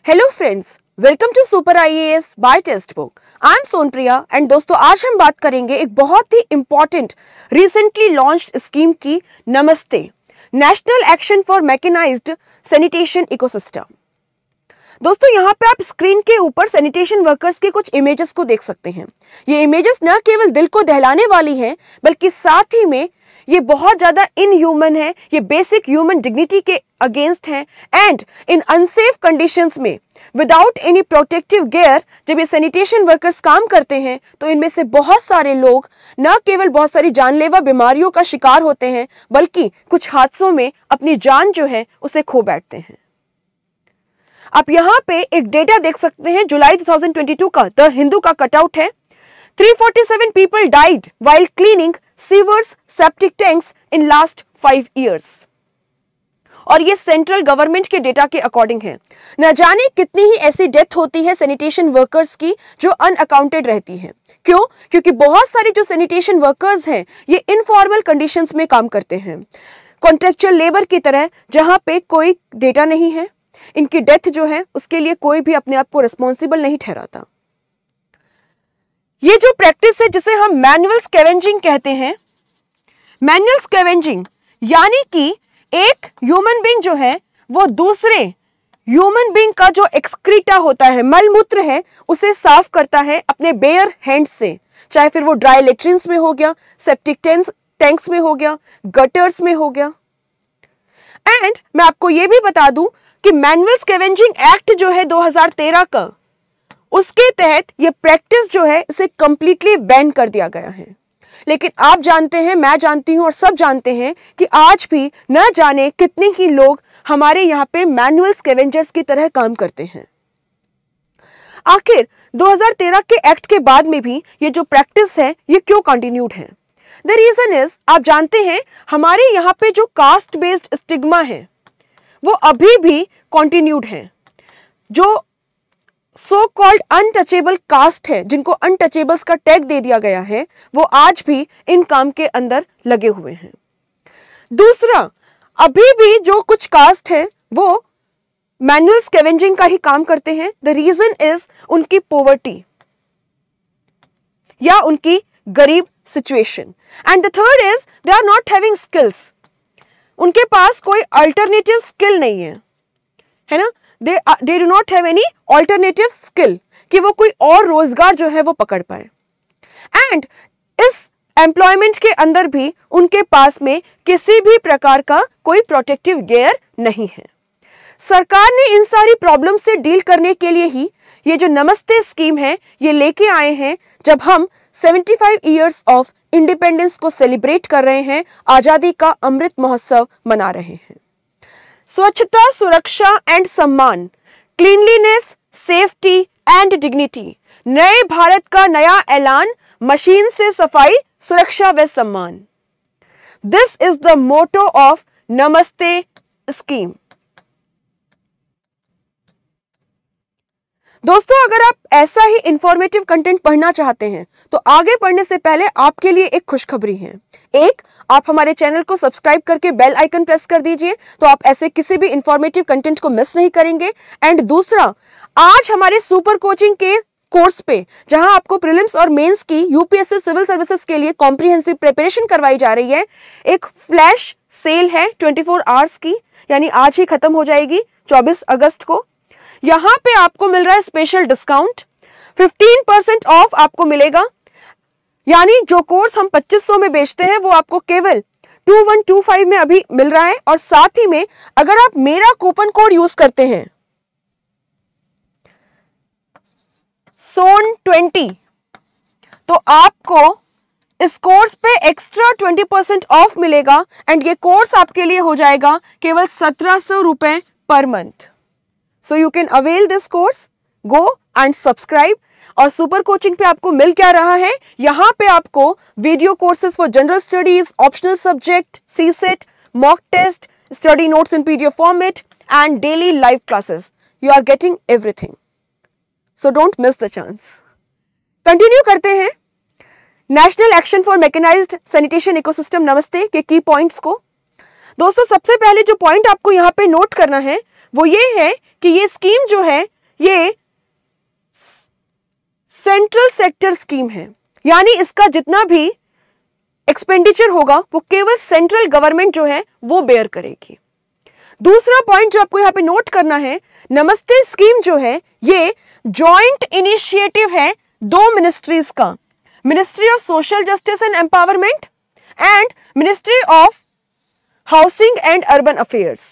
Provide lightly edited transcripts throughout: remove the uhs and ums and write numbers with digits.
Hello friends, welcome to super IAS by text book. I am Sonpriya and दोस्तों आज हम बात करेंगे एक बहुत ही इंपॉर्टेंट रिसेंटली लॉन्च्ड स्कीम की, Namaste, national action for mechanised sanitation ecosystem. दोस्तों यहाँ पे आप स्क्रीन के ऊपर सैनिटेशन वर्कर्स के कुछ इमेजेस को देख सकते हैं। ये इमेजेस न केवल दिल को दहलाने वाली हैं बल्कि साथ ही में ये बहुत ज्यादा इनह्यूमन है, ये बेसिक ह्यूमन डिग्निटी के अगेंस्ट हैं एंड इन अनसेफ कंडीशंस में विदाउट एनी प्रोटेक्टिव गियर जब ये सैनिटेशन वर्कर्स काम करते हैं तो इनमें से बहुत सारे लोग न केवल बहुत सारी जानलेवा बीमारियों का शिकार होते हैं बल्कि कुछ हादसों में अपनी जान जो है उसे खो बैठते हैं। आप यहाँ पे एक डेटा देख सकते हैं जुलाई 2022 का द हिंदू का कटआउट है। 347 people died while cleaning sewers, septic tanks in last 5 years। और ये सेंट्रल गवर्नमेंट के डेटा के अकॉर्डिंग है। न जाने कितनी ही ऐसी डेथ होती है सैनिटेशन वर्कर्स की जो अनअकाउंटेड रहती है। क्यों? क्योंकि बहुत सारे जो सैनिटेशन वर्कर्स हैं ये इनफॉर्मल कंडीशंस में काम करते हैं, कॉन्ट्रैक्चुअल लेबर की तरह, जहां पे कोई डेटा नहीं है। इनकी डेथ जो है उसके लिए कोई भी अपने आप को रिस्पॉन्सिबल नहीं ठहराता। ये जो प्रैक्टिस है जिसे हम मैनुअल स्कैवेंजिंग कहते हैं, मैनुअल स्कैवेंजिंग यानी कि एक ह्यूमन बीइंग जो है वो दूसरे ह्यूमन बीइंग का जो एक्सक्रीटा होता है, मलमूत्र है, उसे साफ करता है अपने बेयर हैंड्स से, चाहे फिर वो ड्राई लेट्रिन्स में हो गया, सेप्टिक टैंक्स में हो गया, गटर्स में हो गया। एंड मैं आपको ये भी बता दूं कि मैनुअल स्कैवेंजिंग एक्ट जो है 2013 का, उसके तहत ये प्रैक्टिस जो है इसे कंप्लीटली बैन कर दिया गया है। लेकिन आप जानते हैं, मैं जानती हूं और सब जानते हैं कि आज भी न जाने कितने ही लोग हमारे यहाँ पे मैनुअल स्कैवेंजर्स की तरह काम करते हैं। आखिर 2013 के एक्ट के बाद में भी ये जो प्रैक्टिस है ये क्यों कंटिन्यूड है? द रीजन इज, आप जानते हैं हमारे यहाँ पे जो कास्ट बेस्ड स्टिग्मा है वो अभी भी कंटिन्यूड है। जो सो कॉल्ड अनटचेबल कास्ट है, जिनको अनटचेबल्स का टैग दे दिया गया है, वो आज भी इन काम के अंदर लगे हुए हैं। दूसरा, अभी भी जो कुछ कास्ट है वो मैनुअल स्कैवेंजिंग का ही काम करते हैं। द रीजन इज उनकी पॉवर्टी या उनकी गरीब सिचुएशन। And the third is they are not having skills. उनके पास कोई अल्टरनेटिव स्किल नहीं है ना, they do not have any alternative skill कि वो कोई और रोजगार जो है वो पकड़ पाए। एंड इस एम्प्लॉयमेंट के अंदर भी उनके पास में किसी भी प्रकार का कोई प्रोटेक्टिव गियर नहीं है। सरकार ने इन सारी प्रॉब्लम से डील करने के लिए ही ये जो नमस्ते स्कीम है ये लेके आए हैं। जब हम 75 ईयर्स ऑफ इंडिपेंडेंस को सेलिब्रेट कर रहे हैं, आजादी का अमृत महोत्सव मना रहे हैं। स्वच्छता, सुरक्षा एंड सम्मान, क्लीनलीनेस, सेफ्टी एंड डिग्निटी, नए भारत का नया ऐलान, मशीन से सफाई, सुरक्षा व सम्मान। This is the motto of Namaste scheme. दोस्तों अगर आप ऐसा ही इंफॉर्मेटिव कंटेंट पढ़ना चाहते हैं तो आगे पढ़ने से पहले आपके लिए एक खुशखबरी है। एक, आप हमारे चैनल को सब्सक्राइब करके बेल आइकन प्रेस कर दीजिए तो आप ऐसे किसी भी इंफॉर्मेटिव कंटेंट को मिस नहीं करेंगे। एंड दूसरा, आज हमारे सुपर कोचिंग के कोर्स पे जहां आपको प्रीलिम्स और मेंस की यूपीएससी सिविल सर्विसेज के लिए कॉम्प्रिहेंसिव प्रिपरेशन करवाई जा रही है, एक फ्लैश सेल है 24 आवर्स की, यानी आज ही खत्म हो जाएगी 24 अगस्त को। यहां पे आपको मिल रहा है स्पेशल डिस्काउंट, 15% ऑफ आपको मिलेगा। यानी जो कोर्स हम 2500 में बेचते हैं वो आपको केवल 2125 में अभी मिल रहा है। और साथ ही में अगर आप मेरा कूपन कोड यूज करते हैं SON20 तो आपको इस कोर्स पे एक्स्ट्रा 20% ऑफ मिलेगा। एंड ये कोर्स आपके लिए हो जाएगा केवल 1700 रुपए per month. So you can avail this course, go and subscribe। और सुपर कोचिंग पे आपको मिल क्या रहा है? यहाँ पे आपको video courses for general studies, optional subject, CSAT, mock test, study notes in PDF format and daily live classes. You are getting everything. So don't miss the chance. Continue करते हैं national action for mechanised sanitation ecosystem Namaste के की points को। दोस्तों सबसे पहले जो point आपको यहाँ पे नोट करना है वो ये है कि ये स्कीम जो है ये सेंट्रल सेक्टर स्कीम है, यानी इसका जितना भी एक्सपेंडिचर होगा वो केवल सेंट्रल गवर्नमेंट जो है वो बेयर करेगी। दूसरा पॉइंट जो आपको यहां पे नोट करना है, नमस्ते स्कीम जो है ये जॉइंट इनिशिएटिव है दो मिनिस्ट्रीज का, ministry of social justice and empowerment and ministry of housing and urban affairs.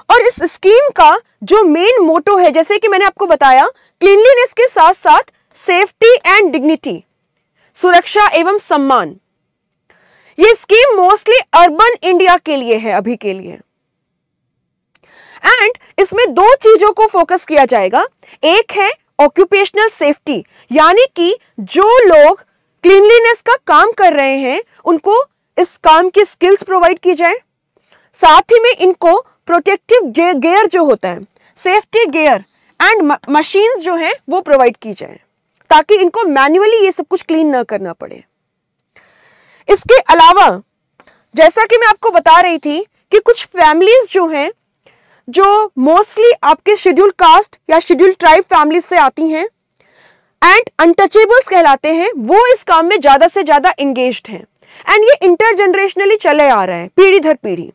और इस स्कीम का जो मेन मोटो है, जैसे कि मैंने आपको बताया, क्लीनलीनेस के साथ साथ सेफ्टी एंड डिग्निटी, सुरक्षा एवं सम्मान। ये स्कीम मोस्टली अर्बन इंडिया के लिए है अभी के लिए। एंड इसमें दो चीजों को फोकस किया जाएगा। एक है ऑक्यूपेशनल सेफ्टी, यानी कि जो लोग क्लीनलीनेस का काम कर रहे हैं उनको इस काम की स्किल्स प्रोवाइड की जाए। साथ ही में इनको प्रोटेक्टिव गियर जो होता है, सेफ्टी गियर एंड मशीन्स जो है वो प्रोवाइड की जाए, ताकि इनको मैन्युअली ये सब कुछ क्लीन ना करना पड़े। इसके अलावा जैसा कि मैं आपको बता रही थी कि कुछ फैमिलीज जो हैं, जो मोस्टली आपके शेड्यूल कास्ट या शेड्यूल ट्राइब फैमिलीज से आती हैं एंड अनटचेबल्स कहलाते हैं, वो इस काम में ज्यादा से ज्यादा एंगेज्ड हैं एंड ये इंटरजनरेशनली चले आ रहा है, पीढ़ी दर पीढ़ी।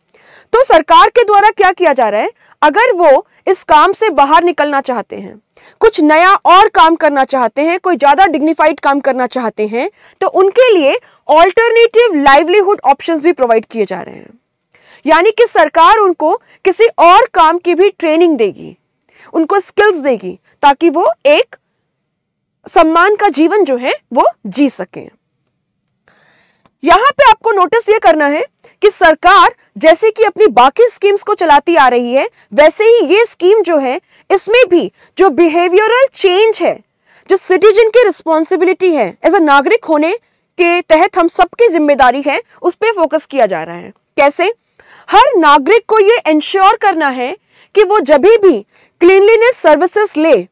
तो सरकार के द्वारा क्या किया जा रहा है, अगर वो इस काम से बाहर निकलना चाहते हैं, कुछ नया और काम करना चाहते हैं, कोई ज्यादा डिग्निफाइड काम करना चाहते हैं, तो उनके लिए ऑल्टरनेटिव लाइवलीहुड ऑप्शंस भी प्रोवाइड किए जा रहे हैं। यानी कि सरकार उनको किसी और काम की भी ट्रेनिंग देगी, उनको स्किल्स देगी, ताकि वो एक सम्मान का जीवन जो है वो जी सकें। यहां पे आपको नोटिस ये करना है कि सरकार जैसे कि अपनी बाकी स्कीम्स को चलाती आ रही है, वैसे ही ये स्कीम जो है इसमें भी जो बिहेवियरल चेंज है, जो सिटीजन की रिस्पॉन्सिबिलिटी है, एज अ नागरिक होने के तहत हम सबकी जिम्मेदारी है, उस पर फोकस किया जा रहा है। कैसे? हर नागरिक को ये इंश्योर करना है कि वो जब भी क्लीनलीनेस सर्विसेज ले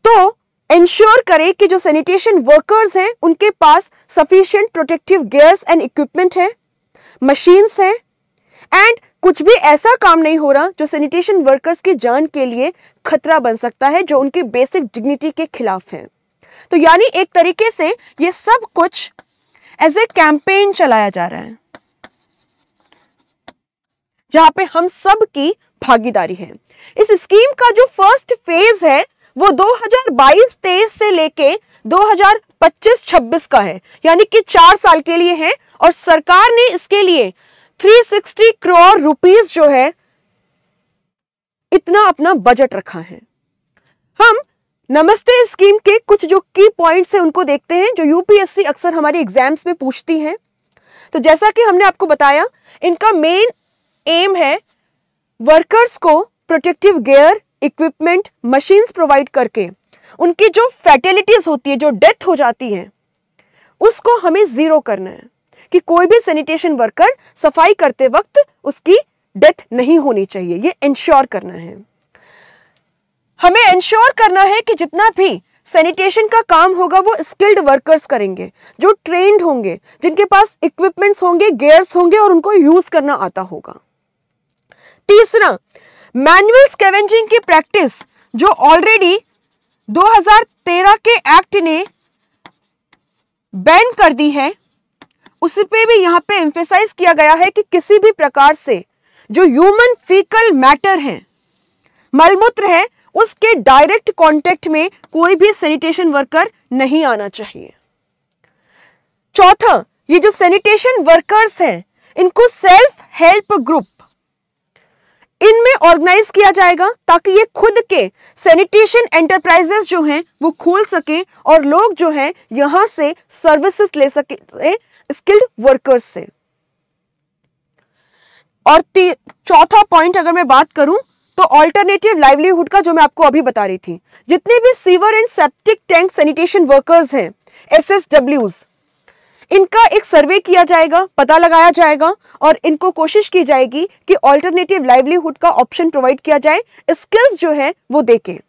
तो इंश्योर करे कि जो सैनिटेशन वर्कर्स हैं उनके पास sufficient protective gears and equipment है, मशीन्स हैं, एंड कुछ भी ऐसा काम नहीं हो रहा जो सैनिटेशन वर्कर्स की जान के लिए खतरा बन सकता है, जो उनकी बेसिक डिग्निटी के खिलाफ है। तो यानी एक तरीके से ये सब कुछ एज ए कैंपेन चलाया जा रहा है, जहां पे हम सब की भागीदारी है। इस स्कीम का जो फर्स्ट फेज है वो 2022-23 से लेके 2025-26 का है, यानी कि 4 साल के लिए है। और सरकार ने इसके लिए 360 करोड़ रुपीस जो है इतना अपना बजट रखा है। हम नमस्ते स्कीम के कुछ जो की पॉइंट्स हैं उनको देखते हैं, जो यूपीएससी अक्सर हमारी एग्जाम्स में पूछती हैं। तो जैसा कि हमने आपको बताया, इनका मेन एम है वर्कर्स को protective gear, equipment, machines provide करके उनकी जो फैटेलिटीज होती है, जो डेथ हो जाती है, उसको हमें जीरो करना है, कि कोई भी सैनिटेशन वर्कर सफाई करते वक्त उसकी डेथ नहीं होनी चाहिए। ये इंश्योर करना है। हमें इंश्योर करना है कि जितना भी सैनिटेशन का काम होगा वो स्किल्ड वर्कर्स करेंगे, जो ट्रेन्ड होंगे, जिनके पास इक्विपमेंट्स होंगे, गियर्स होंगे और उनको यूज करना आता होगा। तीसरा, मैनुअल स्कैवेंजिंग की प्रैक्टिस जो ऑलरेडी 2013 के एक्ट ने बैन कर दी है, उस पे भी यहां पे एम्फेसाइज किया गया है कि किसी भी प्रकार से जो ह्यूमन फीकल मैटर है, मलमूत्र है, उसके डायरेक्ट कांटेक्ट में कोई भी सैनिटेशन वर्कर नहीं आना चाहिए। चौथा, ये जो सैनिटेशन वर्कर्स हैं इनको सेल्फ हेल्प ग्रुप इनमें ऑर्गेनाइज किया जाएगा, ताकि ये खुद के सैनिटेशन एंटरप्राइजेस जो हैं वो खोल सके और लोग जो हैं यहां से सर्विसेज ले सके स्किल्ड वर्कर्स से। और चौथा पॉइंट अगर मैं बात करूं तो ऑल्टरनेटिव लाइवलीहुड का, जो मैं आपको अभी बता रही थी, जितने भी sewer and septic tank sanitation workers हैं, SSWs, इनका एक सर्वे किया जाएगा, पता लगाया जाएगा और इनको कोशिश की जाएगी कि ऑल्टरनेटिव लाइवलीहुड का ऑप्शन प्रोवाइड किया जाए, स्किल्स जो है वो देके।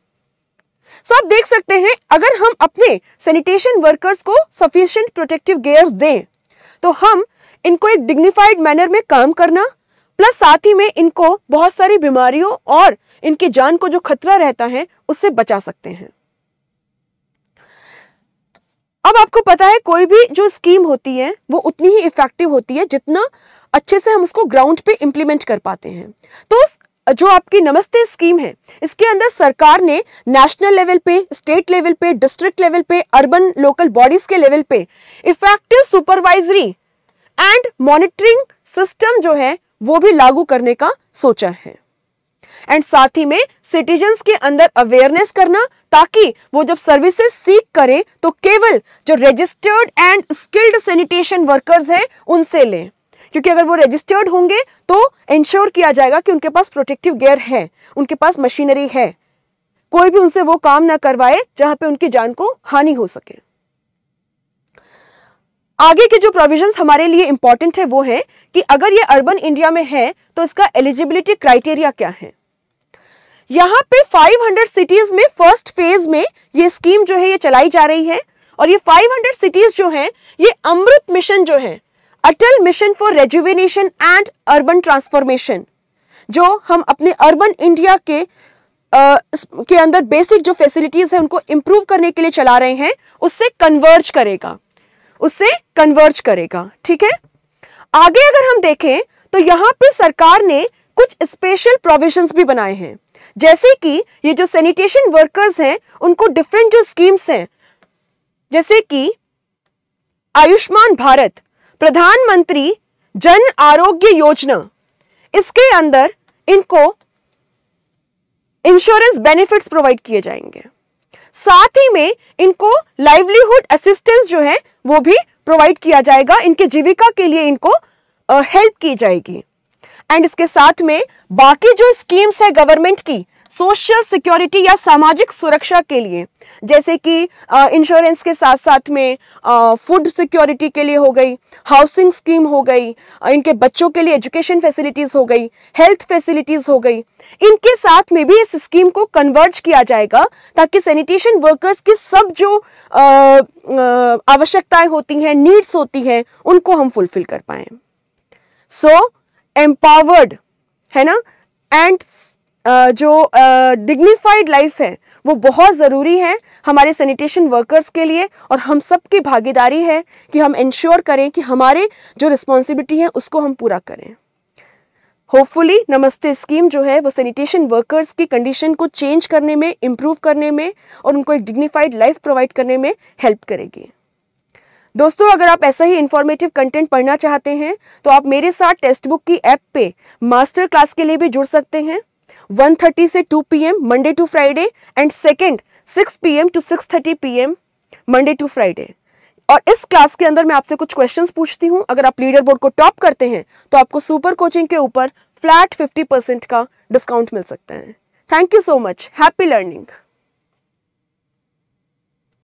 सो आप देख सकते हैं, अगर हम अपने सैनिटेशन वर्कर्स को सफिशिएंट प्रोटेक्टिव गियर्स दें तो हम इनको एक डिग्निफाइड मैनर में काम करना, प्लस साथ ही में इनको बहुत सारी बीमारियों और इनकी जान को जो खतरा रहता है उससे बचा सकते हैं। अब आपको पता है कोई भी जो स्कीम होती है वो उतनी ही इफेक्टिव होती है जितना अच्छे से हम उसको ग्राउंड पे इंप्लीमेंट कर पाते हैं। तो जो आपकी नमस्ते स्कीम है, इसके अंदर सरकार ने नेशनल लेवल पे, स्टेट लेवल पे, डिस्ट्रिक्ट लेवल पे, अर्बन लोकल बॉडीज के लेवल पे effective supervisory and monitoring system जो है वो भी लागू करने का सोचा है। एंड साथ ही में सिटीजन्स के अंदर अवेयरनेस करना, ताकि वो जब सर्विसेज सीक करें तो केवल जो registered and skilled sanitation workers हैं उनसे लें, क्योंकि अगर वो रजिस्टर्ड होंगे तो इंश्योर किया जाएगा कि उनके पास प्रोटेक्टिव गियर है, उनके पास मशीनरी है, कोई भी उनसे वो काम ना करवाए जहां पे उनकी जान को हानि हो सके। आगे के जो प्रोविजंस हमारे लिए इंपॉर्टेंट है वो है कि अगर ये अर्बन इंडिया में है तो इसका एलिजिबिलिटी क्राइटेरिया क्या है। यहां पे 500 सिटीज में फर्स्ट फेज में ये स्कीम जो है ये चलाई जा रही है, और ये 500 सिटीज जो है ये अमृत मिशन जो है, Atal mission for rejuvenation and urban transformation, जो हम अपने अर्बन इंडिया के अंदर बेसिक जो फैसिलिटीज है उनको इंप्रूव करने के लिए चला रहे हैं, उससे कन्वर्ज करेगा। ठीक है, आगे अगर हम देखें तो यहां पे सरकार ने कुछ स्पेशल प्रोविजंस भी बनाए हैं, जैसे कि ये जो सैनिटेशन वर्कर्स हैं उनको डिफरेंट जो स्कीम्स हैं, जैसे कि आयुष्मान भारत, प्रधानमंत्री जन आरोग्य योजना, इसके अंदर इनको इंश्योरेंस बेनिफिट्स प्रोवाइड किए जाएंगे। साथ ही में इनको लाइवलीहुड असिस्टेंस जो है वो भी प्रोवाइड किया जाएगा, इनके जीविका के लिए इनको हेल्प की जाएगी। एंड इसके साथ में बाकी जो स्कीम्स है गवर्नमेंट की सोशल सिक्योरिटी या सामाजिक सुरक्षा के लिए, जैसे कि इंश्योरेंस के साथ साथ में फूड सिक्योरिटी के लिए हो गई, हाउसिंग स्कीम हो गई, इनके बच्चों के लिए एजुकेशन फैसिलिटीज हो गई, हेल्थ फैसिलिटीज हो गई, इनके साथ में भी इस स्कीम को कन्वर्ज किया जाएगा, ताकि सैनिटेशन वर्कर्स की सब जो आवश्यकताएं होती हैं, नीड्स होती हैं, उनको हम फुलफिल कर पाए। सो एम्पावर्ड है ना, एंड जो डिग्निफाइड लाइफ है वो बहुत ज़रूरी है हमारे सैनिटेशन वर्कर्स के लिए, और हम सब की भागीदारी है कि हम इंश्योर करें कि हमारे जो रिस्पॉन्सिबिलिटी है उसको हम पूरा करें। होपफुली नमस्ते स्कीम जो है वो सैनिटेशन वर्कर्स की कंडीशन को चेंज करने में, इम्प्रूव करने में और उनको एक डिग्निफाइड लाइफ प्रोवाइड करने में हेल्प करेगी। दोस्तों, अगर आप ऐसा ही इंफॉर्मेटिव कंटेंट पढ़ना चाहते हैं तो आप मेरे साथ टेक्स्ट बुक की ऐप पे मास्टर क्लास के लिए भी जुड़ सकते हैं। 1:30 से 2 PM Monday to Friday, and second 6 PM to 6:30 PM Monday to Friday. और इस क्लास के अंदर मैं आपसे कुछ क्वेश्चंस पूछती हूं। अगर आप लीडर बोर्ड को टॉप करते हैं तो आपको सुपर कोचिंग के ऊपर फ्लैट 50% का डिस्काउंट मिल सकता है। Thank you so much. Happy learning.